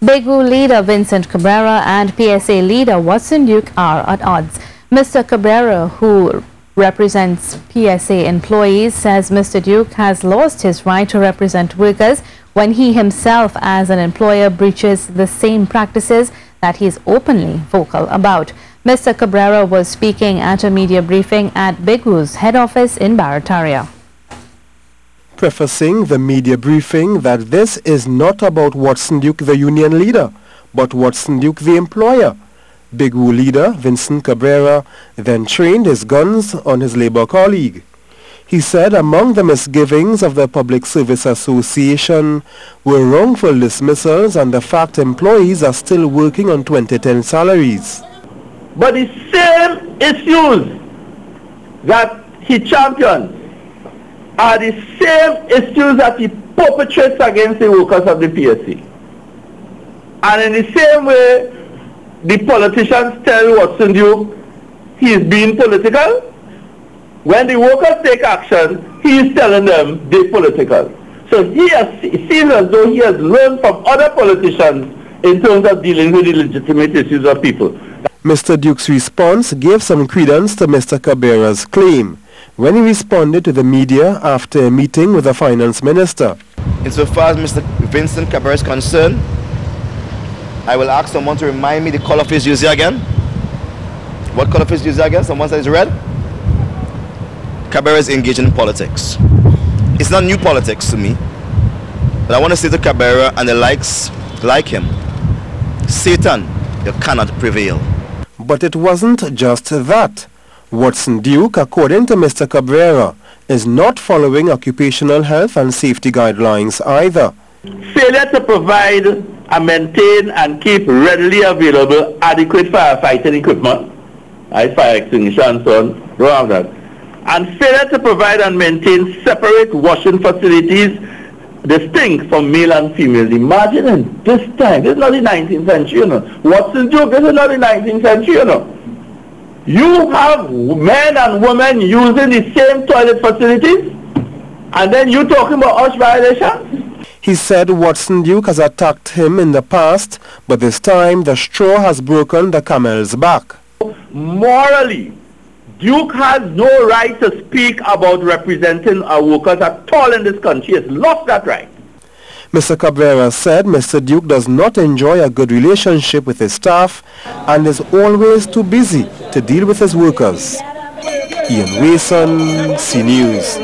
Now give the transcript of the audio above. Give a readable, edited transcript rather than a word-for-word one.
BIGWU leader Vincent Cabrera and PSA leader Watson Duke are at odds. Mr. Cabrera, who represents PSA employees, says Mr. Duke has lost his right to represent workers when he himself as an employer breaches the same practices that he is openly vocal about. Mr. Cabrera was speaking at a media briefing at BIGWU's head office in Barataria. Prefacing the media briefing that this is not about Watson Duke, the union leader, but Watson Duke, the employer. BIGWU leader Vincent Cabrera then trained his guns on his labor colleague. He said among the misgivings of the Public Service Association were wrongful dismissals and the fact employees are still working on 2010 salaries. But the same issues that he championed are the same issues that he perpetrates against the workers of the PSA. And in the same way, the politicians tell Watson Duke he is being political. When the workers take action, he is telling them they're political. So it seems as though he has learned from other politicians in terms of dealing with the legitimate issues of people. Mr. Duke's response gave some credence to Mr. Cabrera's claim when he responded to the media after a meeting with the finance minister. Insofar as Mr. Vincent Cabrera is concerned, I will ask someone to remind me the color of his jersey again. What color of his jersey again? Someone says red? Cabrera is engaged in politics. It's not new politics to me, but I want to say to Cabrera and the likes like him, Satan, you cannot prevail. But it wasn't just that. Watson Duke, according to Mr. Cabrera, is not following occupational health and safety guidelines either. Failure to provide and maintain and keep readily available adequate firefighting equipment, fire extinguisher and so on, wrong that. And failure to provide and maintain separate washing facilities distinct from male and female. Imagine in this time, this is not the 19th century, you know. Watson Duke, this is not the 19th century, you know. You have men and women using the same toilet facilities, and then you talking about OSH violations? He said Watson Duke has attacked him in the past, but this time the straw has broken the camel's back. Morally, Duke has no right to speak about representing our workers at all in this country. He has lost that right. Mr. Cabrera said Mr. Duke does not enjoy a good relationship with his staff and is always too busy to deal with his workers. Ian Wilson, C News.